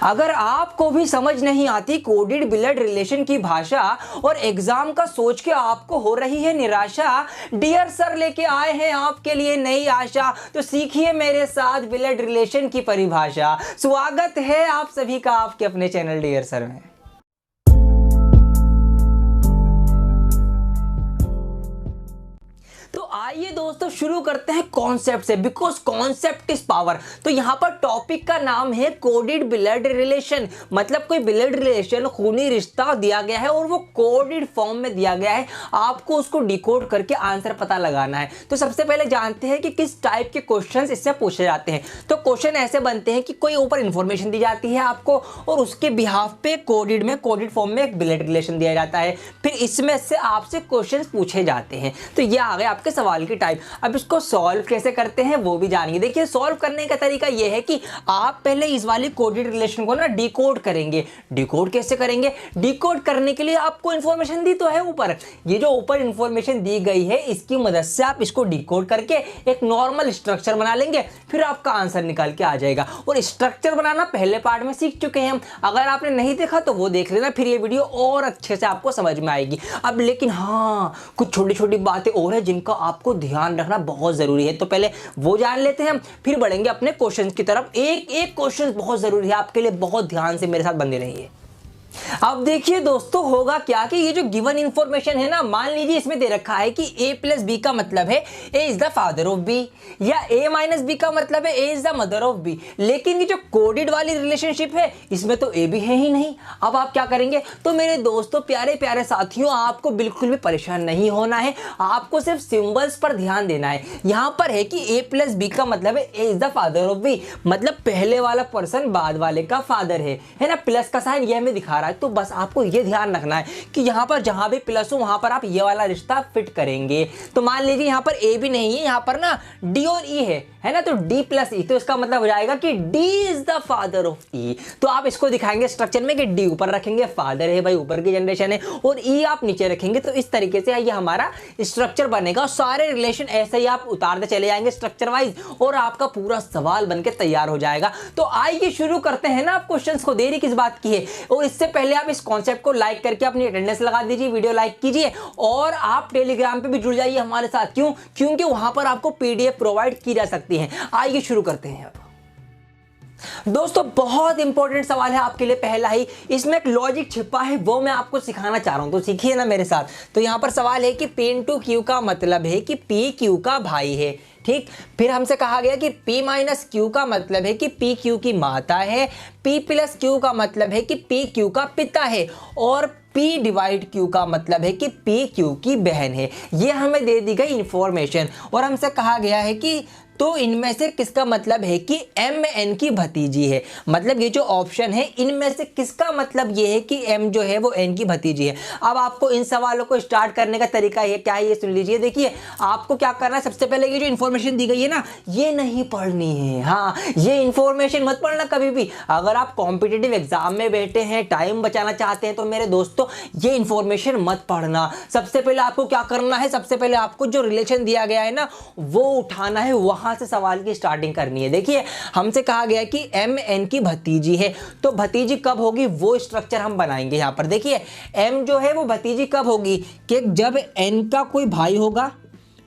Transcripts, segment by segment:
अगर आपको भी समझ नहीं आती कोडेड ब्लड रिलेशन की भाषा और एग्जाम का सोच के आपको हो रही है निराशा, डियर सर लेके आए हैं आपके लिए नई आशा। तो सीखिए मेरे साथ ब्लड रिलेशन की परिभाषा। स्वागत है आप सभी का आपके अपने चैनल डियर सर में। तो आइए दोस्तों शुरू करते हैं कॉन्सेप्ट से, बिकॉज कॉन्सेप्ट इज पावर। तो यहां पर टॉपिक का नाम है कोडेड ब्लड रिलेशन, मतलब कोई ब्लड रिलेशन खूनी रिश्ता दिया गया है और वो कोडेड फॉर्म में दिया गया है, आपको उसको डिकोड करके आंसर पता लगाना है। तो सबसे पहले जानते हैं कि किस टाइप के क्वेश्चंस इससे पूछे जाते हैं। तो क्वेश्चन ऐसे बनते हैं कि कोई ऊपर इंफॉर्मेशन दी जाती है आपको और उसके बिहाफ पे कोडेड फॉर्म में एक ब्लड रिलेशन दिया जाता है, फिर इसमें से आपसे क्वेश्चन पूछे जाते हैं। तो ये आ गए आपके सवाल की टाइप। अब इसको सॉल्व कैसे करते हैं वो भी जानिए। देखिए सॉल्व करने का तरीका ये है कि आप पहले इस वाली कोडेड रिलेशन को ना डिकोड करेंगे। डिकोड कैसे करेंगे? डिकोड करने के लिए आपको इंफॉर्मेशन दी तो है ऊपर, ये जो ऊपर इंफॉर्मेशन दी गई है इसकी मदद से आप इसको डिकोड करके एक नॉर्मल स्ट्रक्चर बना लेंगे, फिर आपका आंसर निकाल के आ जाएगा। और स्ट्रक्चर बनाना पहले पार्ट में सीख चुके हैं हम, अगर आपने नहीं देखा तो वो देख लेना, फिर ये वीडियो और अच्छे से आपको समझ में आएगी। अब लेकिन हाँ, कुछ छोटी छोटी बातें और है जिनका आपको ध्यान रखना बहुत जरूरी है। तो पहले वो जान लेते हैं, फिर बढ़ेंगे अपने क्वेश्चंस की तरफ। एक एक क्वेश्चन बहुत जरूरी है आपके लिए, बहुत ध्यान से मेरे साथ बने रहिए। अब देखिए दोस्तों होगा क्या कि ये जो गिवन इंफॉर्मेशन है ना, मान लीजिए इसमें दे रखा है कि a प्लस बी का मतलब है a is the father of b, या a माइनस बी का मतलब है a is the mother of b। लेकिन ये जो कोडेड वाली रिलेशनशिप है इसमें तो a भी है ही नहीं। अब आप क्या करेंगे? तो मेरे दोस्तों प्यारे प्यारे साथियों, आपको बिल्कुल भी परेशान नहीं होना है, आपको सिर्फ सिंबल्स पर ध्यान देना है। यहां पर है कि a प्लस बी का मतलब है a is the father of b, मतलब पहले वाला पर्सन बाद वाले का फादर है ना। प्लस का साइन ये हमें दिखा रहा है, तो बस आपको ये ध्यान रखना है कि यहां पर जहां भी प्लस हो वहां पर आप ये वाला रिश्ता फिट करेंगे। तो मान लीजिए यहां पर ए भी नहीं है, यहां पर ना डी और ई है ना, तो डी प्लस ई, तो इसका मतलब हो जाएगा कि D is the father of E. तो आप इसको दिखाएंगे स्ट्रक्चर में कि डी ऊपर रखेंगे, फादर है भाई, ऊपर की जनरेशन है, और ई आप नीचे रखेंगे। तो इस तरीके से ये हमारा स्ट्रक्चर बनेगा। सारे रिलेशन ऐसे ही आप उतारते चले जाएंगे स्ट्रक्चर वाइज, और आपका पूरा सवाल बनके तैयार हो जाएगा। तो आइए शुरू करते हैं ना। आप क्वेश्चंस को देरी किस बात की है? और इससे पहले आप इस कॉन्सेप्ट को लाइक करके अपनी अटेंडेंस लगा दीजिए, वीडियो लाइक कीजिए, और आप टेलीग्राम पे भी जुड़ जाइए हमारे साथ। क्यों? क्योंकि वहां पर आपको पीडीएफ प्रोवाइड की जा सकती है। आइए शुरू करते हैं। दोस्तों बहुत इंपॉर्टेंट सवाल है आपके लिए पहला ही, इसमें एक लॉजिक छिपा है, वो मैं आपको सिखाना चाह रहा हूं, तो सीखिए ना मेरे साथ। तो यहां पर सवाल है कि P इंटू क्यू का मतलब है कि P क्यू का भाई है, ठीक। फिर हमसे कहा गया कि P माइनस क्यू का मतलब है कि P क्यू की माता है, P प्लस क्यू का मतलब है कि P क्यू का पिता है, और P डिवाइड क्यू का मतलब है कि P क्यू की बहन है। ये हमें दे दी गई इंफॉर्मेशन, और हमसे कहा गया है कि तो इनमें से किसका मतलब है कि M N की भतीजी है। मतलब ये जो ऑप्शन है इनमें से किसका मतलब ये है कि M जो है वो N की भतीजी है। अब आपको इन सवालों को स्टार्ट करने का तरीका ये क्या है, ये सुन लीजिए। देखिए आपको क्या करना है, सबसे पहले ये जो इन्फॉर्मेशन दी गई है ना, ये नहीं पढ़नी है। हाँ, ये इन्फॉर्मेशन मत पढ़ना कभी भी। अगर आप कॉम्पिटिटिव एग्जाम में बैठे हैं, टाइम बचाना चाहते हैं, तो मेरे दोस्तों ये इन्फॉर्मेशन मत पढ़ना। सबसे पहले आपको क्या करना है, सबसे पहले आपको जो रिलेशन दिया गया है ना वो उठाना है, वहां से सवाल की स्टार्टिंग करनी है। देखिए हमसे कहा गया कि M N की भतीजी है, तो भतीजी कब होगी वो स्ट्रक्चर हम बनाएंगे। यहां पर देखिए M जो है वो भतीजी कब होगी कि जब N का कोई भाई होगा,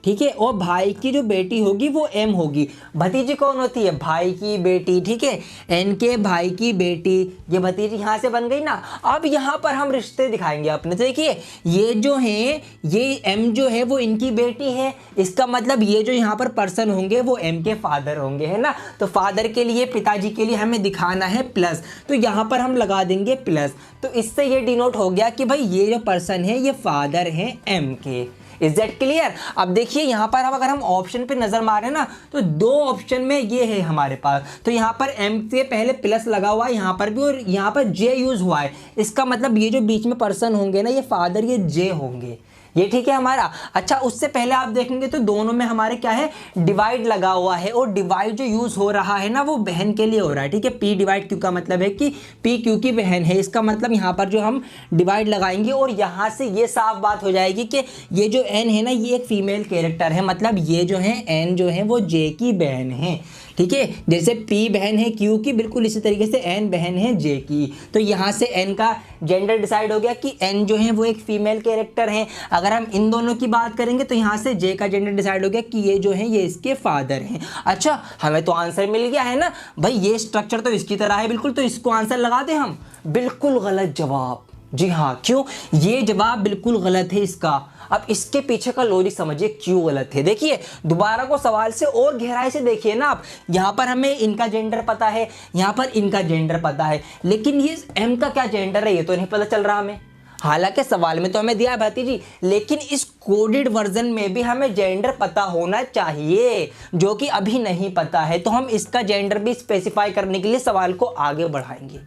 ठीक है, और भाई की जो बेटी होगी वो M होगी। भतीजी कौन होती है? भाई की बेटी, ठीक है, N के भाई की बेटी, ये भतीजी यहां से बन गई ना। अब यहां पर हम रिश्ते दिखाएंगे अपने। देखिए ये जो है, ये M जो है वो इनकी बेटी है, इसका मतलब ये जो यहाँ पर पर्सन होंगे वो M के फादर होंगे, है ना। तो फादर के लिए, पिताजी के लिए हमें दिखाना है प्लस, तो यहाँ पर हम लगा देंगे प्लस। तो इससे ये डिनोट हो गया कि भाई ये जो पर्सन है ये फादर है M के। Is that clear? अब देखिए यहाँ पर अगर हम ऑप्शन पे नजर मारे ना, तो दो ऑप्शन में ये है हमारे पास। तो यहाँ पर M से पहले प्लस लगा हुआ है यहाँ पर भी, और यहाँ पर J यूज हुआ है। इसका मतलब ये जो बीच में पर्सन होंगे ना, ये फादर, ये J होंगे, ये ठीक है हमारा। अच्छा उससे पहले आप देखेंगे तो दोनों में हमारे क्या है, डिवाइड लगा हुआ है, और डिवाइड जो यूज हो रहा है ना वो बहन के लिए हो रहा है, ठीक है। P डिवाइड Q का मतलब है कि P Q की बहन है। इसका मतलब यहाँ पर जो हम डिवाइड लगाएंगे, और यहाँ से ये साफ बात हो जाएगी कि ये जो N है ना ये एक फीमेल कैरेक्टर है, मतलब ये जो है N जो है वो J की बहन है। ठीक है, जैसे P बहन है Q की, बिल्कुल इसी तरीके से N बहन है J की। तो यहाँ से N का जेंडर डिसाइड हो गया कि N जो है वो एक फीमेल कैरेक्टर है। अगर हम इन दोनों की बात करेंगे तो यहाँ से J का जेंडर डिसाइड हो गया कि ये जो है ये इसके फादर हैं। अच्छा, हमें तो आंसर मिल गया है ना भाई, ये स्ट्रक्चर तो इसकी तरह है बिल्कुल, तो इसको आंसर लगा दें हम। बिल्कुल गलत जवाब। जी हाँ, क्यों? ये जवाब बिल्कुल गलत है इसका। अब इसके पीछे का लॉजिक समझिए क्यों गलत है। देखिए दोबारा को सवाल से और गहराई से देखिए ना आप। यहाँ पर हमें इनका जेंडर पता है, यहाँ पर इनका जेंडर पता है, लेकिन ये M का क्या जेंडर है ये तो नहीं पता चल रहा हमें। हालांकि सवाल में तो हमें दिया है भतीजी, लेकिन इस कोडेड वर्जन में भी हमें जेंडर पता होना चाहिए, जो कि अभी नहीं पता है। तो हम इसका जेंडर भी स्पेसिफाई करने के लिए सवाल को आगे बढ़ाएंगे।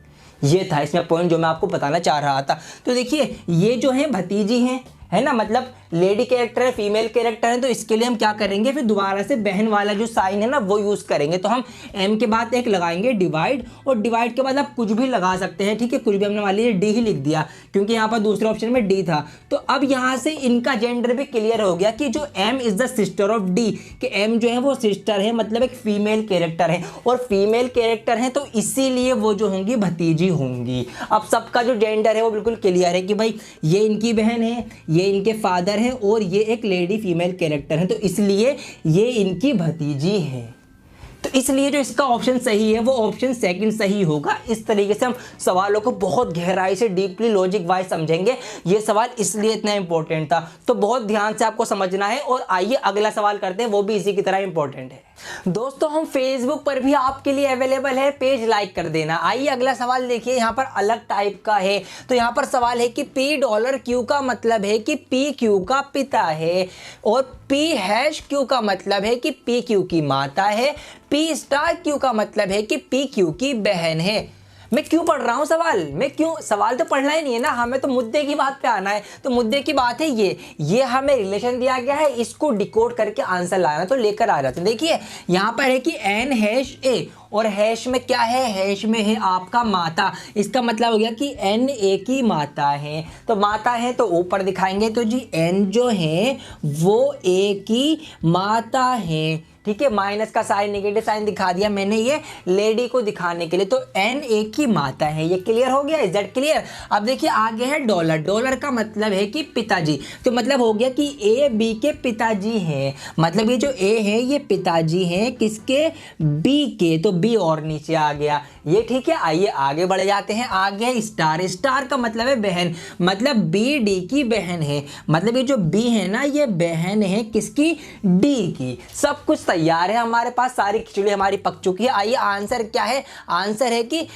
ये था इसमें पॉइंट जो मैं आपको बताना चाह रहा था। तो देखिए ये जो है भतीजी हैं, है ना, मतलब लेडी कैरेक्टर है, फीमेल कैरेक्टर है, तो इसके लिए हम क्या करेंगे, फिर दोबारा से बहन वाला जो साइन है ना वो यूज करेंगे। तो हम M के बाद एक लगाएंगे डिवाइड, और डिवाइड के बाद आप कुछ भी लगा सकते हैं, ठीक है, कुछ भी। हमने मान लीजिए D ही लिख दिया क्योंकि यहाँ पर दूसरे ऑप्शन में D था। तो अब यहाँ से इनका जेंडर भी क्लियर हो गया कि जो M is the sister of D, कि M जो है वो सिस्टर है, मतलब एक फीमेल कैरेक्टर है, और फीमेल कैरेक्टर है तो इसीलिए वो जो होंगी भतीजी होंगी। अब सबका जो जेंडर है वो बिल्कुल क्लियर है कि भाई ये इनकी बहन है, ये इनके फादर हैं, और ये एक लेडी फीमेल कैरेक्टर है, तो इसलिए ये इनकी भतीजी है। तो इसलिए जो इसका ऑप्शन सही है वो ऑप्शन सेकंड सही होगा। इस तरीके से हम सवालों को बहुत गहराई से डीपली लॉजिक वाइज समझेंगे। ये सवाल इसलिए इतना इंपॉर्टेंट था, तो बहुत ध्यान से आपको समझना है। और आइए अगला सवाल करते हैं, वो भी इसी की तरह इंपॉर्टेंट है। दोस्तों हम फेसबुक पर भी आपके लिए अवेलेबल है, पेज लाइक कर देना। आइए अगला सवाल देखिए, यहाँ पर अलग टाइप का है। तो यहाँ पर सवाल है कि $Q का मतलब है कि PQ का पिता है, और P#Q का मतलब है कि PQ की माता है, P*Q का मतलब है कि PQ की बहन है। मैं क्यों पढ़ रहा हूँ सवाल, मैं क्यों, सवाल तो पढ़ना ही नहीं है ना, हमें तो मुद्दे की बात पे आना है। तो मुद्दे की बात है ये हमें रिलेशन दिया गया है, इसको डिकोड करके आंसर लाना, तो लेकर आ जाते हैं। देखिए यहाँ पर है कि N#A, और हैश में क्या है, हैश में है आपका माता। इसका मतलब हो गया कि NA की माता है, तो माता है तो ऊपर दिखाएंगे, तो जी N जो है वो A की माता है, ठीक है। माइनस का साइन, नेगेटिव साइन दिखा दिया मैंने ये लेडी को दिखाने के लिए। तो NA की माता है, ये क्लियर हो गया, इज क्लियर। अब देखिए आगे है डॉलर। डॉलर का मतलब है कि पिताजी, तो मतलब हो गया कि A B के पिताजी हैं, मतलब ये जो A है ये पिताजी हैं किसके, B के, तो B और नीचे आ गया ये, ठीक है। आइए आगे बढ़ जाते हैं। आगे स्टार। स्टार का मतलब है बहन, मतलब B D की बहन है, मतलब ये जो B है ना ये बहन है किसकी, D की। सब कुछ तैयार है हमारे पास, सारी खिचड़ी हमारी पक चुकी है। आइए आंसर क्या है, आंसर है कि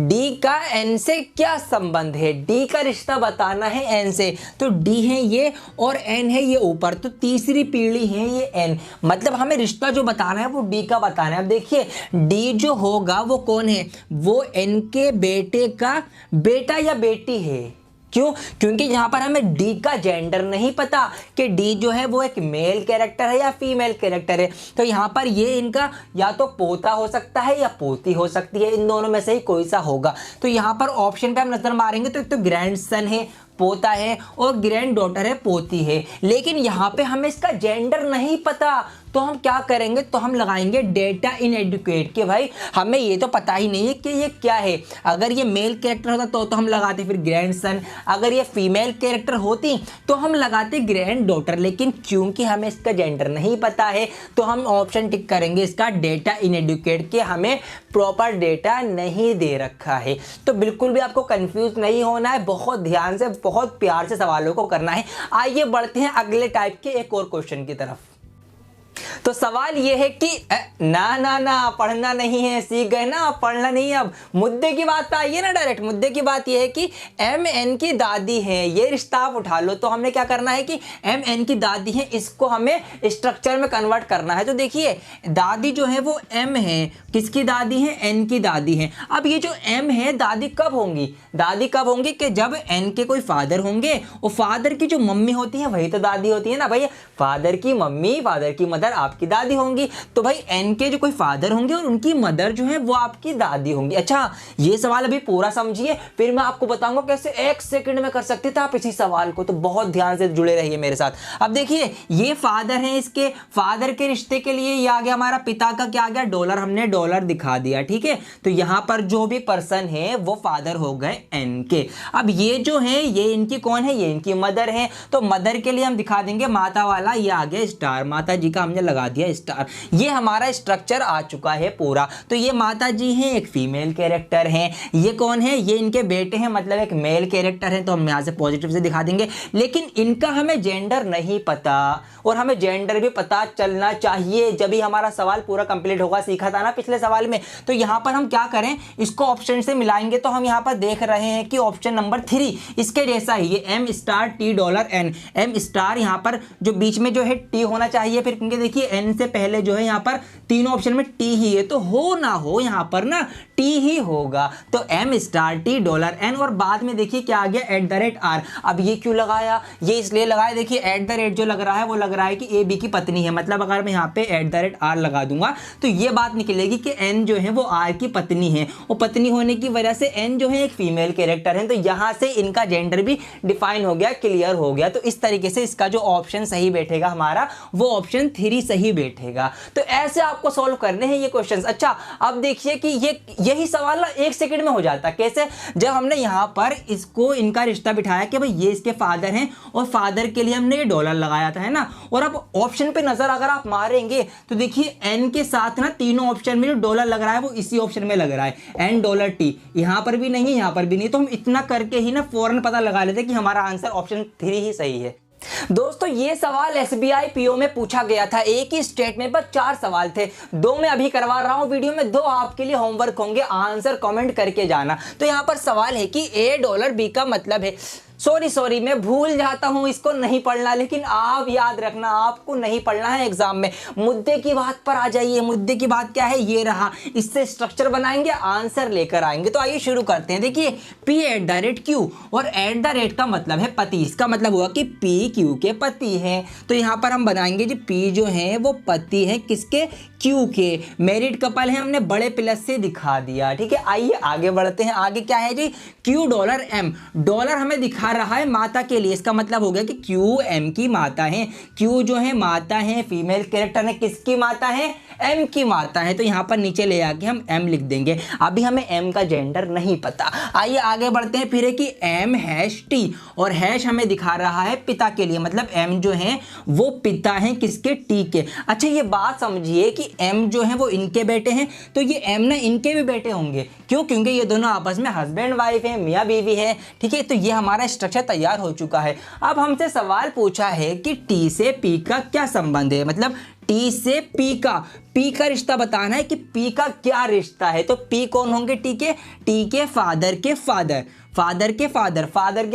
D का N से क्या संबंध है, D का रिश्ता बताना है N से। तो D है ये और N है ये ऊपर, तो तीसरी पीढ़ी है ये N, मतलब हमें रिश्ता जो बताना है वो D का बताना है। अब देखिए D जो होगा वो कौन है, वो N के बेटे का बेटा या बेटी है। क्यों, क्योंकि यहाँ पर हमें D का जेंडर नहीं पता कि D जो है वो एक मेल कैरेक्टर है या फीमेल कैरेक्टर है। तो यहाँ पर ये इनका या तो पोता हो सकता है या पोती हो सकती है, इन दोनों में से ही कोई सा होगा। तो यहाँ पर ऑप्शन पे हम नजर मारेंगे तो एक तो ग्रैंडसन है, पोता है, और ग्रैंड डॉटर है, पोती है। लेकिन यहाँ पे हमें इसका जेंडर नहीं पता, तो हम क्या करेंगे, तो हम लगाएंगे डेटा इनएडुकेट के भाई हमें ये तो पता ही नहीं है कि ये क्या है। अगर ये मेल कैरेक्टर होता तो हम लगाते फिर ग्रैंडसन, अगर ये फीमेल कैरेक्टर होती तो हम लगाते ग्रैंड डॉटर। लेकिन क्योंकि हमें इसका जेंडर नहीं पता है तो हम ऑप्शन टिक करेंगे इसका डेटा इनएडुकेट के, हमें प्रॉपर डेटा नहीं दे रखा है। तो बिल्कुल भी आपको कंफ्यूज नहीं होना है, बहुत ध्यान से बहुत प्यार से सवालों को करना है। आइए बढ़ते हैं अगले टाइप के एक और क्वेश्चन की तरफ। तो सवाल ये है कि ना ना ना पढ़ना नहीं है, सीख गए ना, पढ़ना नहीं। अब मुद्दे की बात आइए ना, डायरेक्ट मुद्दे की बात ये है कि MN की दादी है, ये रिश्ता आप उठा लो। तो हमने क्या करना है कि MN की दादी है, इसको हमें स्ट्रक्चर में कन्वर्ट करना है। तो देखिए दादी जो है वो M है, किसकी दादी है, N की दादी है। अब ये जो M है दादी कब होंगी, दादी कब होंगी कि जब N के कोई फादर होंगे, और फादर की जो मम्मी होती है वही तो दादी होती है ना भाई। फादर की मम्मी, फादर की मदर आपकी दादी होंगी। तो भाई n के जो कोई फादर होंगे और उनकी मदर जो है वो आपकी दादी होंगी। अच्छा, ये सवाल अभी पूरा समझिए, फिर मैं आपको बताऊंगा कैसे 1 सेकंड में कर सकते थे आप इसी सवाल को। तो बहुत ध्यान से जुड़े रहिए मेरे साथ। अब देखिए, ये फादर है, इसके फादर के रिश्ते के लिए ये आ गया हमारा पिता का क्या आ गया, डॉलर। हमने डॉलर दिखा दिया, ठीक है। तो यहां पर जो भी पर्सन है वो फादर हो गए n के। अब ये जो है ये इनकी कौन है, ये इनकी मदर है। तो मदर के लिए हम दिखा देंगे माता वाला, ये आ गया स्टार, माता जी का हमने लगा दिया स्टार। ये हमारा स्ट्रक्चर आ चुका है पूरा। तो ये माता जी हैं, एक फीमेल कैरेक्टर है। ये कौन है, ये इनके बेटे हैं, मतलब एक मेल कैरेक्टर है। तो हम यहां से पॉजिटिव से दिखा देंगे। लेकिन इनका हमें जेंडर नहीं पता, और हमें जेंडर भी पता चलना चाहिए जब भी हमारा सवाल पूरा कंप्लीट होगा। सीखा था ना पिछले सवाल में। तो यहां पर हम क्या करें, इसको ऑप्शन से मिलाएंगे। तो हम यहां पर देख रहे हैं कि ऑप्शन नंबर 3 इसके जैसा ही, ये m star t dollar n, m star यहां पर जो बीच में जो है t होना चाहिए फिर, क्योंकि देखिए n से पहले जो है यहां पर तीनों ऑप्शन में t ही है। तो हो ना हो यहां पर ना t ही होगा। तो m star t dollar n, और बाद में देखिए क्या आ गया @r। अब ये क्यों लगाया, ये इसलिए लगाया, देखिए @ जो लग रहा है वो लग रहा है कि a b की पत्नी है। मतलब अगर मैं यहाँ पे @r लगा दूंगा तो ये बात निकलेगी कि n जो है वो r की पत्नी है, और पत्नी होने की वजह से n जो है एक फीमेल कैरेक्टर है। तो यहां से इनका जेंडर भी डिफाइन हो गया, क्लियर हो गया। तो इस तरीके से इसका जो ऑप्शन सही बैठेगा हमारा, वो ऑप्शन 3 सही बैठेगा। तो ऐसे आपको सॉल्व करने हैं ये क्वेश्चंस। अच्छा, अब देखिए कि यही सवाल ना 1 सेकंड में हो जाता है। कैसे, जब हमने यहां पर इसको इनका रिश्ता बिठाया कि भाई ये इसके फादर हैं, और फादर के लिए हमने ये डॉलर लगाया था, है ना। और अब ऑप्शन पे नजर अगर आप मारेंगे तो देखिए n के साथ ना तीनों ऑप्शन में जो डॉलर लग रहा है वो इसी ऑप्शन में लग रहा है, n डॉलर t। यहां पर भी नहीं है, यहां पर भी नहीं। तो हम इतना करके ही ना फौरन पता लगा लेते कि हमारा आंसर ऑप्शन 3 ही सही है। दोस्तों, ये सवाल SBI PO में पूछा गया था। एक ही स्टेटमेंट पर 4 सवाल थे, 2 मैं अभी करवा रहा हूं वीडियो में, 2 आपके लिए होमवर्क होंगे। आंसर कमेंट करके जाना। तो यहां पर सवाल है कि $a b का मतलब है, सॉरी मैं भूल जाता हूं, इसको नहीं पढ़ना, लेकिन आप याद रखना, आपको नहीं पढ़ना है एग्जाम में। मुद्दे की बात पर आ जाइए। मुद्दे की बात क्या है, ये रहा। इससे स्ट्रक्चर बनाएंगे, आंसर लेकर आएंगे। तो आइए शुरू करते हैं। देखिए p @ q, और @ का मतलब है पति। इसका मतलब हुआ कि p q के पति हैं। तो यहां पर हम बनाएंगे जी p जो है वो पति है किसके, q के। मैरिड कपल है, हमने बड़े प्लस से दिखा दिया, ठीक है। आइए आगे बढ़ते हैं। आगे क्या है जी, q डॉलर m, डॉलर हमें दिखा रहा है माता के लिए। इसका मतलब हो गया कि Q M की माता है। Q जो है माता है, फीमेल कैरेक्टर है, किसकी माता है, M की माता है। तो यहां पर नीचे ले आके हम M लिख देंगे। अभी हमें M का जेंडर नहीं पता। आइए आगे बढ़ते हैं। फिर है कि M#T, और हैश हमें दिखा रहा है पिता के लिए, मतलब M जो है वो पिता है किसके, T के। अच्छा, ये बात समझिए कि M जो है वो इनके बेटे हैं, तो ये M ना इनके भी बेटे होंगे। क्यों, क्योंकि ये दोनों आपस में हस्बैंड वाइफ है, मियाँ बीवी है, ठीक है। तो ये हमारा स्ट्रक्चर तैयार हो चुका है। अब हमसे सवाल पूछा है कि T से P का क्या संबंध है, मतलब T से P का रिश्ता बताना है कि P का क्या रिश्ता है। तो P कौन होंगे, T के फादर के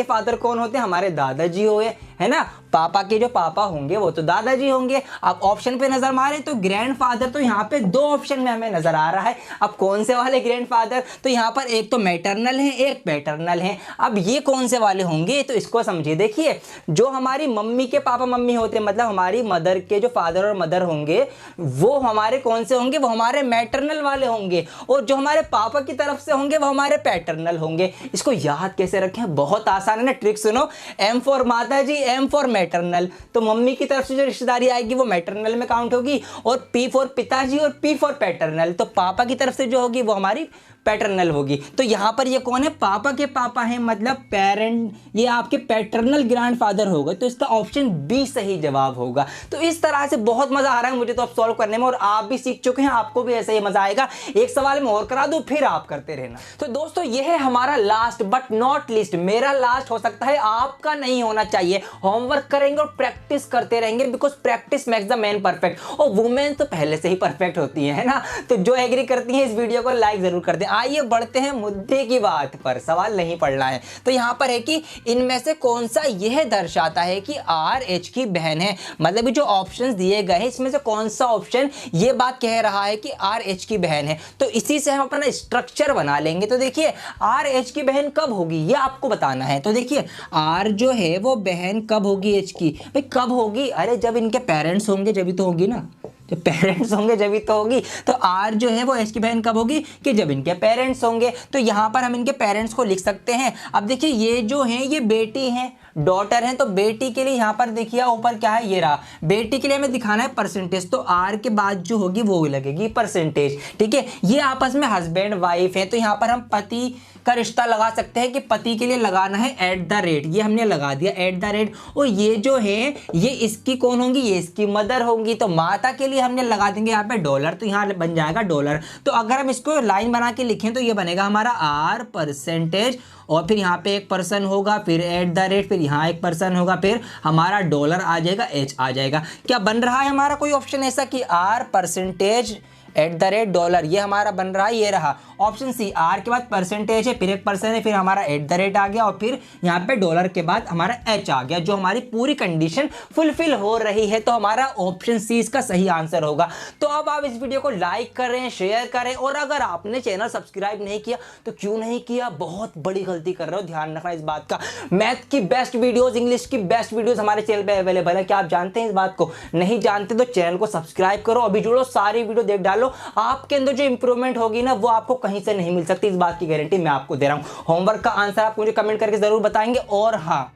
फादर कौन होते हैं, हमारे दादाजी हुए, है ना। पापा के जो पापा होंगे वो तो दादाजी होंगे। अब ऑप्शन पे नजर मारे तो ग्रैंडफादर, तो यहाँ पे 2 ऑप्शन में हमें नजर आ रहा है। अब कौन से वाले ग्रैंडफादर, तो यहाँ पर एक तो मैटरनल है, एक पैटर्नल है। अब ये कौन से वाले होंगे, तो इसको समझिए। देखिए, जो हमारी मम्मी के पापा मम्मी होते हैं, मतलब हमारी मदर के जो फादर और मदर होंगे, वो हमारे कौन से होंगे, वो हमारे मैटरनल वाले होंगे। और जो हमारे पापा की तरफ से होंगे वो हमारे पैटर्नल होंगे। इसको याद कैसे रखें, बहुत आसान है ना, ट्रिक सुनो। M फॉर माता जी, M फॉर मैटरनल, तो मम्मी की तरफ से जो रिश्तेदारी आएगी वो मैटरनल में काउंट होगी, और P फॉर पिताजी और P फॉर पैटर्नल, तो पापा की तरफ से जो होगी वो हमारी पैटर्नल होगी। तो यहां पर ये कौन है, पापा के पापा है, मतलब पेरेंट, ये आपके पैटर्नल ग्रैंडफादर होगा। तो इसका ऑप्शन बी सही जवाब होगा। तो इस तरह से बहुत मजा आ रहा है मुझे तो अब सॉल्व करने में, और आप भी सीख चुके हैं, आपको भी ऐसे ही मजा आएगा। एक सवाल में और करा दूं, फिर आप करते रहना। तो दोस्तों, ये है हमारा लास्ट बट नॉट लीस्ट, मेरा लास्ट हो सकता है, आपका नहीं होना चाहिए। होमवर्क करेंगे और प्रैक्टिस करते रहेंगे, because practice makes the man perfect. और वुमेन तो पहले से ही परफेक्ट होती है ना। तो जो एग्री करती है इस वीडियो को लाइक जरूर कर दें। आइए बढ़ते हैं मुद्दे की बात पर, सवाल नहीं पढ़ना है। तो यहां पर है कि इनमें से कौन सा यह दर्शाता है कि RH की बहन है, मतलब जो ऑप्शंस दिए गए हैं इसमें से कौन सा ऑप्शन ये बात कह रहा है कि RH की बहन है। तो इसी से हम अपना स्ट्रक्चर बना लेंगे। तो देखिए, RH की बहन कब होगी ये आपको बताना है। तो देखिए, R जो है वो बहन कब होगी H की, भाई कब होगी, अरे जब इनके पेरेंट्स होंगे जब तो होगी ना। जब पेरेंट्स होंगे जब तो होगी। तो आर जो है वो एच की बहन कब होगी कि जब इनके पेरेंट्स होंगे। तो यहाँ पर हम इनके पेरेंट्स को लिख सकते हैं। अब देखिए ये जो है ये बेटी है, डॉटर है, तो बेटी के लिए यहाँ पर देखिए ऊपर क्या है, ये रहा। बेटी के लिए हमें दिखाना है परसेंटेज, तो आर के बाद जो होगी वो लगेगी परसेंटेज। ठीक है, ये आपस में हस्बैंड वाइफ है, तो यहाँ पर हम पति का रिश्ता लगा सकते हैं कि पति के लिए लगाना है एट द रेट, ये हमने लगा दिया एट द रेट। और ये जो है ये इसकी कौन होंगी, ये इसकी मदर होंगी, तो माता के लिए हमने लगा देंगे यहाँ पे डॉलर, तो यहाँ बन जाएगा डॉलर। तो अगर हम इसको लाइन बना के लिखें तो ये बनेगा हमारा आर परसेंटेज, और फिर यहाँ पे एक पर्सन होगा, फिर एट द रेट, फिर यहाँ एक पर्सन होगा, फिर हमारा डॉलर आ जाएगा, एच आ जाएगा। क्या बन रहा है हमारा कोई ऑप्शन ऐसा कि are percentage at the rate dollar, ये हमारा बन रहा है, ये रहा ऑप्शन सी। आर के बाद परसेंटेज है, फिर एक पर्सन है, फिर हमारा एट द रेट आ गया, और फिर यहाँ पे डॉलर के बाद हमारा एच आ गया, जो हमारी पूरी कंडीशन फुलफिल हो रही है। तो हमारा ऑप्शन सी इसका सही आंसर होगा। तो अब आप इस वीडियो को लाइक करें, शेयर करें, और अगर आपने चैनल सब्सक्राइब नहीं किया तो क्यों नहीं किया, बहुत बड़ी गलती कर रहे हो, ध्यान रखना इस बात का। मैथ की बेस्ट वीडियोस, इंग्लिश की बेस्ट वीडियोस हमारे चैनल पे अवेलेबल है। क्या आप जानते हैं इस बात को? नहीं जानते तो चैनल को सब्सक्राइब करो, अभी जुड़ो, सारी वीडियो देख डालो। आपके अंदर जो इंप्रूवमेंट होगी ना वो आपको कहीं से नहीं मिल सकती, इस बात की गारंटी मैं आपको दे रहा हूं। होमवर्क का आंसर आप मुझे कमेंट करके जरूर बताएंगे। और हाँ,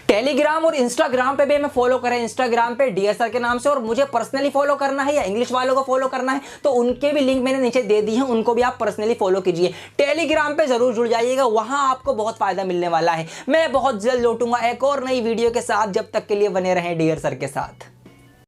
टेलीग्राम और इंस्टाग्राम पे भी हमें फॉलो करें, इंस्टाग्राम पे डियर सर के नाम से, और मुझे पर्सनली फॉलो करना है या इंग्लिश वालों को फॉलो करना है तो उनके भी लिंक मैंने नीचे दे दी है, उनको भी आप पर्सनली फॉलो कीजिए। टेलीग्राम पे जरूर जुड़ जाइएगा, वहां आपको बहुत फायदा मिलने वाला है। मैं बहुत जल्द लौटूंगा एक और नई वीडियो के साथ, जब तक के लिए बने रहें डियर सर के साथ।